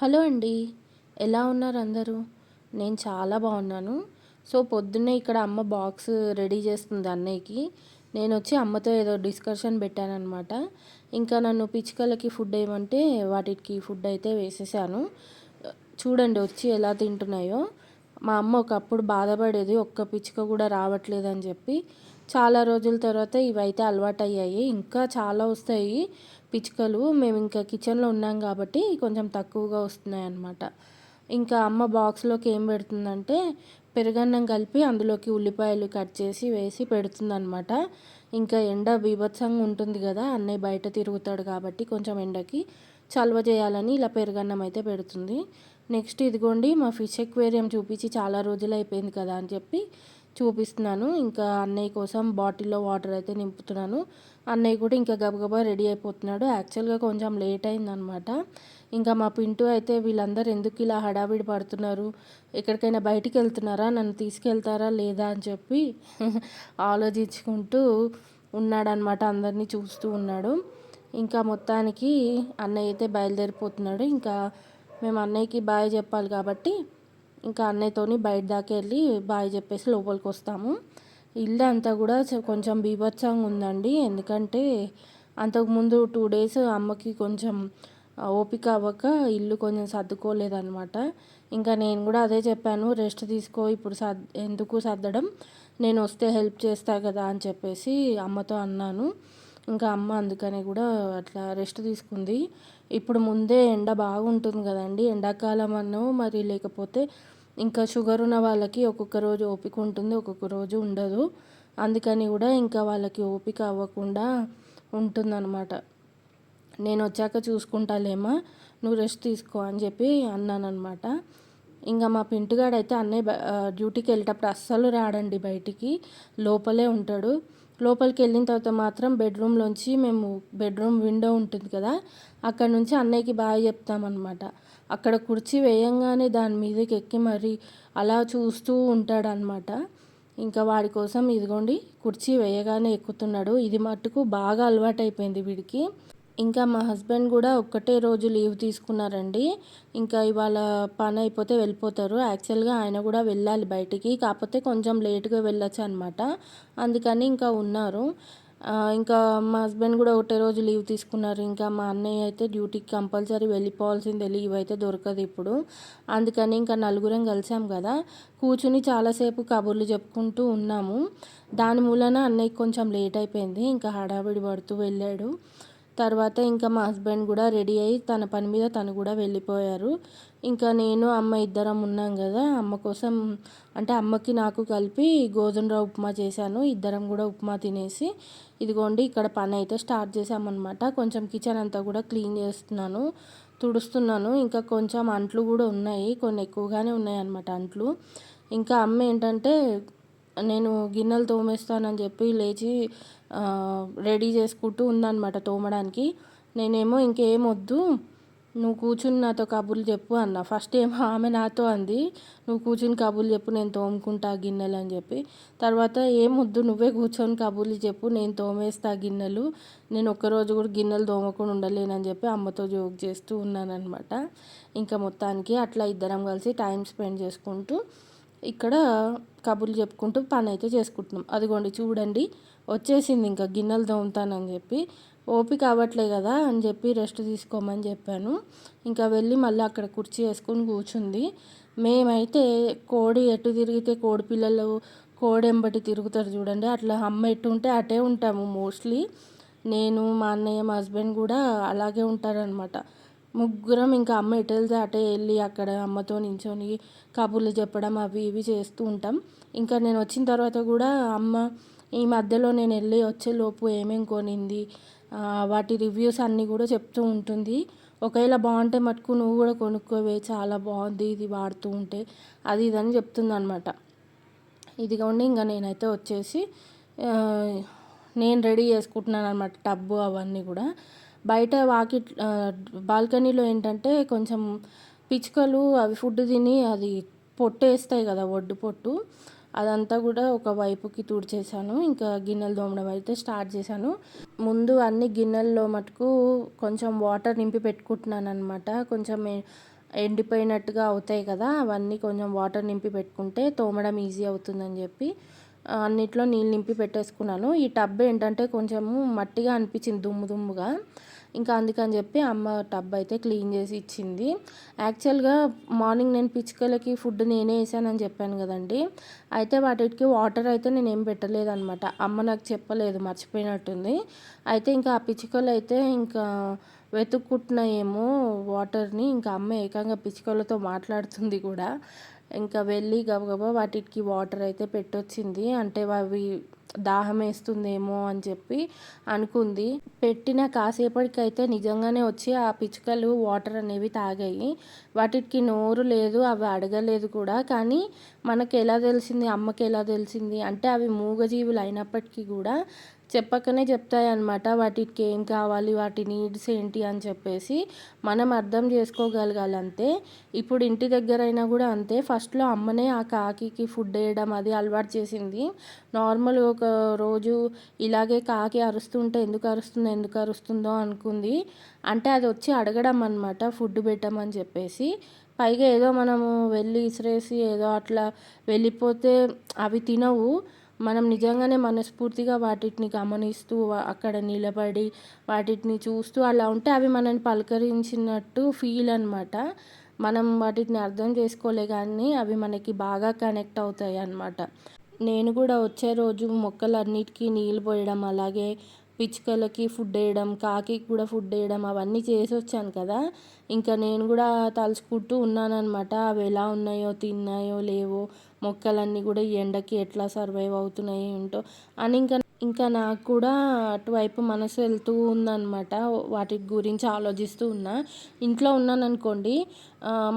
Hello అండి. ఎలా ఉన్నారు అందరూ? నేను చాలా బాగున్నాను. సో, పొద్దున్నే ఇక్కడ అమ్మ బాక్స్ రెడీ చేస్తుంది అన్నయ్యకి. నేనొచ్చి అమ్మతో ఏదో డిస్కషన్ పెట్టాననమాట. ఇంకా నన్ను పిచ్చుకలకి ఫుడ్ ఏయమంటే వాటికి ఫుడ్ అయితే వేసేసాను. చూడండి వచ్చి ఎలా తింటున్నాయో. మా అమ్మ ఒకప్పుడు బాధపడేది ఒక్క పిచ్చుక కూడా రావట్లేదని చెప్పి. చాలా రోజుల తర్వాత ఇవైతే అలవాటయ్యాయి. ఇంకా చాలా వస్తాయి పిచ్చుకలు. మేము ఇంకా కిచెన్లో ఉన్నాం కాబట్టి కొంచెం తక్కువగా వస్తున్నాయన్నమాట. ఇంకా అమ్మ బాక్స్లోకి ఏం పెడుతుందంటే పెరుగన్నం కలిపి అందులోకి ఉల్లిపాయలు కట్ చేసి వేసి పెడుతుందన్నమాట. ఇంకా ఎండ బీభత్సంగా ఉంటుంది కదా, అన్నయ్య బయట తిరుగుతాడు కాబట్టి కొంచెం ఎండకి చలవ చేయాలని ఇలా పెరుగన్నం అయితే పెడుతుంది. నెక్స్ట్ ఇదిగోండి మా ఫిష్ ఎక్వేరియం చూపించి చాలా రోజులు అయిపోయింది కదా అని చెప్పి చూపిస్తున్నాను. ఇంకా అన్నయ్య కోసం బాటిల్లో వాటర్ అయితే నింపుతున్నాను. అన్నయ్య కూడా ఇంకా గబగబా రెడీ అయిపోతున్నాడు. యాక్చువల్గా కొంచెం లేట్ అయిందనమాట. ఇంకా మా పింటూ అయితే వీళ్ళందరూ ఎందుకు ఇలా హడావిడి పడుతున్నారు, ఎక్కడికైనా బయటికి వెళ్తున్నారా, నన్ను తీసుకెళ్తారా లేదా అని చెప్పి ఆలోచించుకుంటూ ఉన్నాడనమాట. అందరినీ చూస్తూ ఉన్నాడు. ఇంకా మొత్తానికి అన్నయ్య అయితే బయలుదేరిపోతున్నాడు. ఇంకా మేము అన్నయ్యకి బాయ్ చెప్పాలి కాబట్టి ఇంకా అన్నయ్యతోని బయట దాకా వెళ్ళి బాయ్ చెప్పేసి లోపలికి వస్తాము. ఇల్లు అంతా కూడా కొంచెం బీభత్సంగా ఉందండి. ఎందుకంటే అంతకుముందు 2 డేస్ అమ్మకి కొంచెం ఓపిక అవ్వక ఇల్లు కొంచెం సర్దుకోలేదన్నమాట. ఇంకా నేను కూడా అదే చెప్పాను, రెస్ట్ తీసుకో, ఇప్పుడు ఎందుకు సర్దడం, నేను వస్తే హెల్ప్ చేస్తా కదా అని చెప్పేసి అమ్మతో అన్నాను. ఇంకా అమ్మ అందుకని కూడా అట్లా రెస్ట్ తీసుకుంది. ఇప్పుడు ముందే ఎండ బాగుంటుంది కదండి, ఎండాకాలం అన్నో మరి లేకపోతే ఇంకా షుగర్ ఉన్న వాళ్ళకి ఒక్కొక్క రోజు ఓపిక ఉంటుంది, ఒక్కొక్క రోజు ఉండదు. అందుకని కూడా ఇంకా వాళ్ళకి ఓపిక అవ్వకుండా ఉంటుందన్నమాట. నేను వచ్చాక చూసుకుంటాలేమా, నువ్వు రెస్ట్ తీసుకో అని చెప్పి అన్నానమాట. ఇంకా మా పింటుగాడైతే అన్నయ్య డ్యూటీకి వెళ్ళేటప్పుడు అస్సలు రాడండి బయటికి, లోపలే ఉంటాడు. లోపలికి వెళ్ళిన తర్వాత మాత్రం బెడ్రూమ్లోంచి మేము బెడ్రూమ్ విండో ఉంటుంది కదా, అక్కడ నుంచి అన్నయ్యకి బాగా చెప్తామన్నమాట. అక్కడ కుర్చీ వేయంగానే దాని మీదకి ఎక్కి మరి అలా చూస్తూ ఉంటాడనమాట. ఇంకా వాడి కోసం ఇదిగోండి కుర్చీ వేయగానే ఎక్కుతున్నాడు. ఇది మట్టుకు బాగా అలవాటైపోయింది వీడికి. ఇంకా మా హస్బెండ్ కూడా ఒక్కటే రోజు లీవ్ తీసుకున్నారండి. ఇంకా ఇవాళ పని అయిపోతే వెళ్ళిపోతారు. యాక్చువల్గా ఆయన కూడా వెళ్ళాలి బయటికి, కాకపోతే కొంచెం లేట్గా వెళ్ళొచ్చు అనమాట. అందుకని ఇంకా ఉన్నారు. ఇంకా మా హస్బెండ్ కూడా ఒకటే రోజు లీవ్ తీసుకున్నారు. ఇంకా మా అన్నయ్య అయితే డ్యూటీకి కంపల్సరీ వెళ్ళిపోవాల్సిందే, లీవ్ అయితే దొరకదు ఇప్పుడు. అందుకని ఇంకా నలుగురం కలిసాం కదా, కూర్చుని చాలాసేపు కబుర్లు చెప్పుకుంటూ ఉన్నాము. దాని మూలన అన్నయ్యకి కొంచెం లేట్ అయిపోయింది. ఇంకా హడావిడి పడుతూ వెళ్ళాడు. తర్వాత ఇంకా మా హస్బెండ్ కూడా రెడీ అయ్యి తన పని మీద తను కూడా వెళ్ళిపోయారు. ఇంకా నేను అమ్మ ఇద్దరం ఉన్నాం కదా, అమ్మ కోసం అంటే అమ్మకి నాకు కలిపి గోధుమ రవ్వ ఉప్మా చేశాను. ఇద్దరం కూడా ఉప్మా తినేసి ఇదిగోండి ఇక్కడ పని అయితే స్టార్ట్ చేసామన్నమాట. కొంచెం కిచెన్ అంతా కూడా క్లీన్ చేస్తున్నాను, తుడుస్తున్నాను. ఇంకా కొంచెం అంట్లు కూడా ఉన్నాయి, కొన్ని ఎక్కువగానే ఉన్నాయి అన్నమాట అంట్లు. ఇంకా అమ్మ ఏంటంటే నేను గిన్నెలు తోమేస్తానని చెప్పి లేచి రెడీ చేసుకుంటూ ఉందన్నమాట తోమడానికి. నేనేమో ఇంకేం వద్దు, నువ్వు కూర్చుని నాతో కబుర్లు చెప్పు అన్న. ఫస్ట్ ఏమో ఆమె నాతో అంది, నువ్వు కూర్చుని కబుర్లు చెప్పు, నేను తోముకుంటా గిన్నెలు అని చెప్పి. తర్వాత ఏం వద్దు, నువ్వే కూర్చొని కబుర్లు చెప్పు, నేను తోమేస్తా గిన్నెలు, నేను ఒక్కరోజు కూడా గిన్నెలు తోమకుండా ఉండలేనని చెప్పి అమ్మతో జోక్ చేస్తూ ఉన్నానన్నమాట. ఇంకా మొత్తానికి అట్లా ఇద్దరం కలిసి టైం స్పెండ్ చేసుకుంటూ ఇక్కడ కబుర్లు చెప్పుకుంటూ పని అయితే చేసుకుంటున్నాం. అదిగోండి చూడండి వచ్చేసింది, ఇంకా గిన్నెలు తోముతానని చెప్పి. ఓపిక అవ్వట్లే కదా అని చెప్పి రెస్ట్ తీసుకోమని చెప్పాను. ఇంకా వెళ్ళి మళ్ళీ అక్కడ కుర్చీ వేసుకొని కూర్చుంది. మేమైతే కోడి ఎటు తిరిగితే కోడి పిల్లలు కోడి ఎంబటి తిరుగుతారు చూడండి, అట్లా అమ్మ ఎటు ఉంటే అటే ఉంటాము మోస్ట్లీ. నేను మా అన్నయ్య మా హస్బెండ్ కూడా అలాగే ఉంటారనమాట. ముగ్గురం ఇంకా అమ్మ ఎటు వెళ్తే అటే వెళ్ళి అక్కడ అమ్మతో నించొని కబుర్లు చెప్పడం అవి ఇవి చేస్తూ ఉంటాం. ఇంకా నేను వచ్చిన తర్వాత కూడా అమ్మ ఈ మధ్యలో నేను వెళ్ళి వచ్చేలోపు ఏమేం కొనింది, వాటి రివ్యూస్ అన్నీ కూడా చెప్తూ ఉంటుంది. ఒకవేళ బాగుంటే మటుకు నువ్వు కూడా కొనుక్కోవే, చాలా బాగుంది ఇది వాడుతూ ఉంటే, అది ఇదని చెప్తుంది అనమాట. ఇదిగోండి ఇంకా నేనైతే వచ్చేసి నేను రెడీ చేసుకుంటున్నాను అనమాట, టబ్బు అవన్నీ కూడా. బయట బాల్కనీలో ఏంటంటే కొంచెం పిచ్చుకలు అవి ఫుడ్ తిని అది పొట్టు వేస్తాయి కదా, ఒడ్డు పొట్టు, అదంతా కూడా ఒక వైపుకి తుడిచేసాను. ఇంకా గిన్నెలు తోమడం అయితే స్టార్ట్ చేశాను. ముందు అన్ని గిన్నెల్లో మటుకు కొంచెం వాటర్ నింపి పెట్టుకుంటున్నాను అనమాట. కొంచెం ఎండిపోయినట్టుగా అవుతాయి కదా, అవన్నీ కొంచెం వాటర్ నింపి పెట్టుకుంటే తోమడం ఈజీ అవుతుందని చెప్పి అన్నిట్లో నీళ్ళు నింపి పెట్టేసుకున్నాను. ఈ టబ్ ఏంటంటే కొంచెము మట్టిగా అనిపించింది, దుమ్ము దుమ్ముగా. ఇంకా అందుకని చెప్పి అమ్మ టబ్ అయితే క్లీన్ చేసి ఇచ్చింది. యాక్చువల్గా మార్నింగ్ నేను పిచ్చుకలకి ఫుడ్ నేనే వేసానని చెప్పాను కదండి. అయితే వాటికి వాటర్ అయితే నేను ఏం పెట్టలేదన్నమాట. అమ్మ నాకు చెప్పలేదు, మర్చిపోయినట్టుంది. అయితే ఇంకా ఆ పిచ్చుకలు అయితే ఇంకా వెతుక్కుంటున్నాయేమో వాటర్ని. ఇంకా అమ్మ ఏకంగా పిచ్చుకలతో మాట్లాడుతుంది కూడా. ఇంకా వెళ్ళి గబగబా వాటికి వాటర్ అయితే పెట్టొచ్చింది. అంటే అవి దాహం వేస్తుందేమో అని చెప్పి అనుకుంది. పెట్టిన కాసేపటికైతే నిజంగానే వచ్చి ఆ పిచ్చుకలు వాటర్ అనేవి తాగాయి. వాటికి నోరు లేదు, అవి అడగలేదు కూడా. కానీ మనకి ఎలా తెలిసింది, అమ్మకి ఎలా తెలిసింది అంటే అవి మూగజీవులు అయినప్పటికీ కూడా చెప్పకనే చెప్తాయి అన్నమాట. వాటికి ఏం కావాలి, వాటి నీడ్స్ ఏంటి అని చెప్పేసి మనం అర్థం చేసుకోగలగాలి అంతే. ఇప్పుడు ఇంటి దగ్గరైనా కూడా అంతే. ఫస్ట్లో అమ్మనే ఆ కాకికి ఫుడ్ వేయడం అది అలవాటు చేసింది. నార్మల్గా ఒక రోజు ఇలాగే కాకి అరుస్తుంటే ఎందుకు అరుస్తుందో అనుకుంది. అంటే అది వచ్చి అడగడం అనమాట, ఫుడ్ పెట్టమని చెప్పేసి. పైగా ఏదో మనము వెళ్ళి ఇసిరేసి ఏదో అట్లా వెళ్ళిపోతే అవి తినవు. మనం నిజంగానే మనస్ఫూర్తిగా వాటిని గమనిస్తూ అక్కడ నిలబడి వాటిని చూస్తూ అలా ఉంటే అవి మనల్ని పలకరించినట్టు ఫీల్ అనమాట. మనం వాటిని అర్థం చేసుకోలే కానీ అవి మనకి బాగా కనెక్ట్ అవుతాయి అన్నమాట. నేను కూడా వచ్చే రోజు మొక్కలన్నిటికీ నీళ్ళు పోయడం, అలాగే పిచ్చుకలకి ఫుడ్ వేయడం, కాకికి కూడా ఫుడ్ వేయడం అవన్నీ చేసి వచ్చాను కదా. ఇంకా నేను కూడా తలుచుకుంటూ ఉన్నానన్నమాట. అవి ఎలా ఉన్నాయో, తిన్నాయో లేవో, మొక్కలన్నీ కూడా ఈ ఎండకి ఎట్లా సర్వైవ్ అవుతున్నాయి ఏంటో అని ఇంకా నాకు కూడా అటువైపు మనసు వెళ్తూ ఉందన్నమాట. వాటి గురించి ఆలోచిస్తూ ఉన్నా. ఇంట్లో ఉన్నాను అనుకోండి,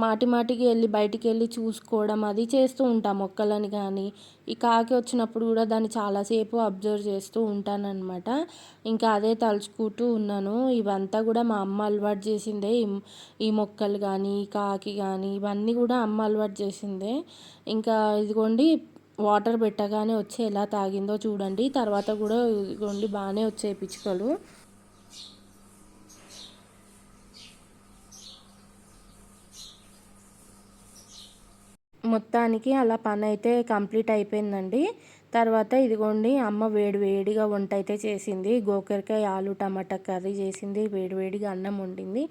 మాటి మాటికి వెళ్ళి బయటికి వెళ్ళి చూసుకోవడం అది చేస్తూ ఉంటాను మొక్కలని. కానీ ఈ కాకి వచ్చినప్పుడు కూడా దాన్ని చాలాసేపు అబ్జర్వ్ చేస్తూ ఉంటానన్నమాట. ఇంకా అదే తలుచుకుంటూ ఉన్నాను. ఇవంతా కూడా మా అమ్మ అలవాటు చేసిందే. ఈ మొక్కలు కానీ, ఈ కాకి కానీ ఇవన్నీ కూడా అమ్మ అలవాటు చేసిందే. ఇంకా ఇదిగోండి వాటర్ పెట్టగానే వచ్చి ఎలా తాగిందో చూడండి. తర్వాత కూడా ఇదిగోండి బాగానే వచ్చాయి పిచ్చుకలు. మొత్తానికి అలా పని అయితే కంప్లీట్ అయిపోయిందండి. తర్వాత ఇదిగోండి అమ్మ వేడి వేడిగా వంట అయితే చేసింది. గోకరకాయ ఆలు టమాటా కర్రీ చేసింది, వేడివేడిగా అన్నం వండింది.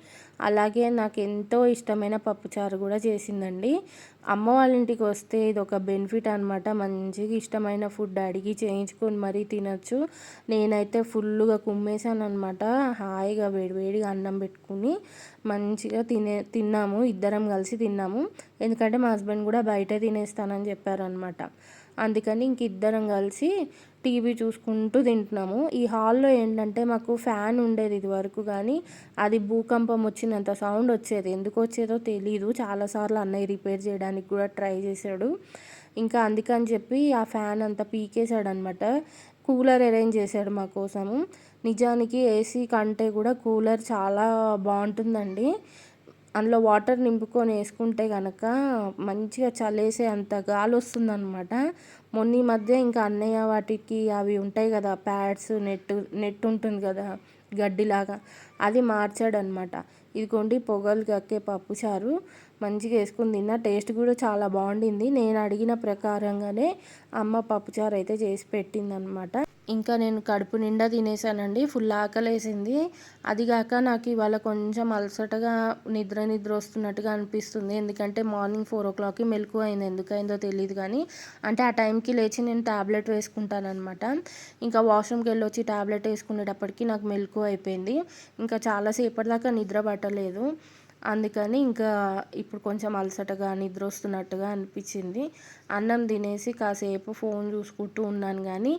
అలాగే నాకు ఎంతో ఇష్టమైన పప్పుచారు కూడా చేసిందండి. అమ్మ వాళ్ళ ఇంటికి వస్తే ఇది ఒక బెనిఫిట్ అనమాట. మంచిగా ఇష్టమైన ఫుడ్ అడిగి చేయించుకొని మరీ తినచ్చు. నేనైతే ఫుల్గా కుమ్మేశాను అనమాట. హాయిగా వేడివేడిగా అన్నం పెట్టుకుని మంచిగా తిన్నాము, ఇద్దరం కలిసి తిన్నాము. ఎందుకంటే మా హస్బెండ్ కూడా బయటే తినేస్తానని చెప్పారనమాట. అందుకని ఇంక ఇద్దరం కలిసి టీవీ చూసుకుంటూ తింటున్నాము. ఈ హాల్లో ఏంటంటే మాకు ఫ్యాన్ ఉండేది ఇది వరకు, కానీ అది భూకంపం వచ్చినంత సౌండ్ వచ్చేది. ఎందుకు వచ్చేదో తెలీదు. చాలాసార్లు అన్నయ్య రిపేర్ చేయడానికి కూడా ట్రై చేశాడు. ఇంకా అందుకని చెప్పి ఆ ఫ్యాన్ అంతా పీకేశాడు అనమాట. కూలర్ అరేంజ్ చేశాడు మా కోసము. నిజానికి ఏసీ కంటే కూడా కూలర్ చాలా బాగుంటుందండి. అందులో వాటర్ నింపుకొని వేసుకుంటే కనుక మంచిగా చలేసే అంత గాలి వస్తుందన్నమాట. మొన్న ఈ మధ్య ఇంకా అన్నయ్య వాటికి అవి ఉంటాయి కదా ప్యాడ్స్, నెట్ ఉంటుంది కదా గడ్డిలాగా, అది మార్చాడనమాట. ఇదిగోండి పొగలు కక్కే పప్పుచారు మంచిగా వేసుకుని తిన్నా. టేస్ట్ కూడా చాలా బాగుండింది. నేను అడిగిన ప్రకారంగానే అమ్మ పప్పుచారు అయితే చేసి పెట్టిందనమాట. ఇంకా నేను కడుపు నిండా తినేసానండి. ఫుల్ ఆకలేసింది. అదిగాక నాకు ఇవాళ కొంచెం అలసటగా నిద్ర వస్తున్నట్టుగా అనిపిస్తుంది. ఎందుకంటే మార్నింగ్ 4 o'clockకి మెలకువ అయింది. ఎందుకైందో తెలియదు కానీ, అంటే ఆ టైంకి లేచి నేను ట్యాబ్లెట్ వేసుకుంటానమాట. ఇంకా వాష్రూమ్కి వెళ్ళి వచ్చి ట్యాబ్లెట్ వేసుకునేటప్పటికి నాకు మెలకువ అయిపోయింది. ఇంకా చాలాసేపటి దాకా నిద్ర పట్టలేదు. అందుకని ఇంకా ఇప్పుడు కొంచెం అలసటగా నిద్ర వస్తున్నట్టుగా అనిపించింది. అన్నం తినేసి కాసేపు ఫోన్ చూసుకుంటూ ఉన్నాను, కానీ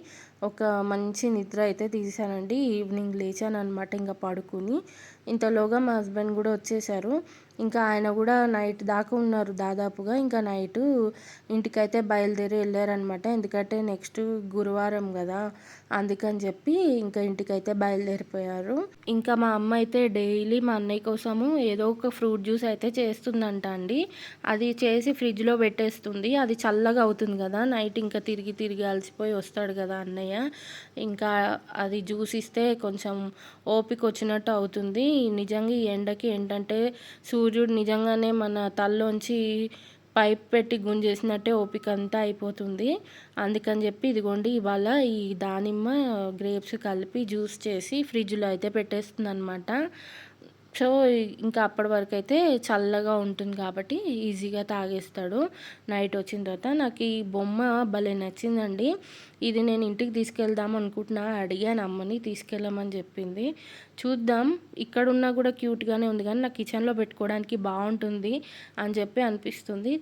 ఒక మంచి నిద్ర అయితే తీసానండి. ఈవినింగ్ లేచాను అనమాట ఇంకా పడుకుని. ఇంతలోగా మా హస్బెండ్ కూడా వచ్చేసారు. ఇంకా ఆయన కూడా నైట్ దాకా ఉన్నారు దాదాపుగా. ఇంకా నైటు ఇంటికైతే బయలుదేరి వెళ్ళారనమాట. ఎందుకంటే నెక్స్ట్ గురువారం కదా, అందుకని చెప్పి ఇంకా ఇంటికైతే బయలుదేరిపోయారు. ఇంకా మా అమ్మ అయితే డైలీ మా అన్నయ్య కోసము ఏదో ఒక ఫ్రూట్ జ్యూస్ అయితే చేస్తుందంట అండి. అది చేసి ఫ్రిడ్జ్లో పెట్టేస్తుంది. అది చల్లగా అవుతుంది కదా నైట్, ఇంకా తిరిగి తిరిగి అలసిపోయి వస్తాడు కదా అన్నయ్య. ఇంకా అది జ్యూస్ ఇస్తే కొంచెం ఓపిక వచ్చినట్టు అవుతుంది. నిజంగా ఈ ఎండకి ఏంటంటే సూర్యుడు నిజంగానే మన తలలోంచి పైప్ పెట్టి గుంజేసినట్టే ఓపిక అంతా అయిపోతుంది. అందుకని చెప్పి ఇదిగోండి ఇవాళ ఈ దానిమ్మ గ్రేప్స్ కలిపి జ్యూస్ చేసి ఫ్రిడ్జ్లో అయితే పెట్టేస్తుందనమాట. సో ఇంకా అప్పటి వరకు అయితే చల్లగా ఉంటుంది కాబట్టి ఈజీగా తాగేస్తాడు. నైట్ వచ్చిన తర్వాత నాకు ఈ బొమ్మ భలే నచ్చిందండి. ఇది నేను ఇంటికి తీసుకెళ్దాం అనుకుంటున్నా, అడిగాను అమ్మని తీసుకెళ్ళమని చెప్పింది. చూద్దాం, ఇక్కడున్నా కూడా క్యూట్గానే ఉంది కానీ నాకు కిచెన్లో పెట్టుకోవడానికి బాగుంటుంది అని చెప్పి అనిపిస్తుంది.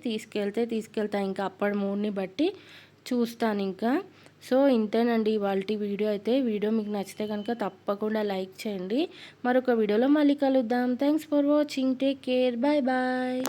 తీసుకెళ్తా ఇంకా అప్పటి మూడ్ని బట్టి చూస్తాను ఇంకా. సో ఇంతేనండి ఇవాల్టి వీడియో అయితే. వీడియో మీకు నచ్చితే కనుక తప్పకుండా లైక్ చేయండి. మరొక వీడియోలో మళ్ళీ కలుద్దాం. Thanks for watching. Take care. Bye bye.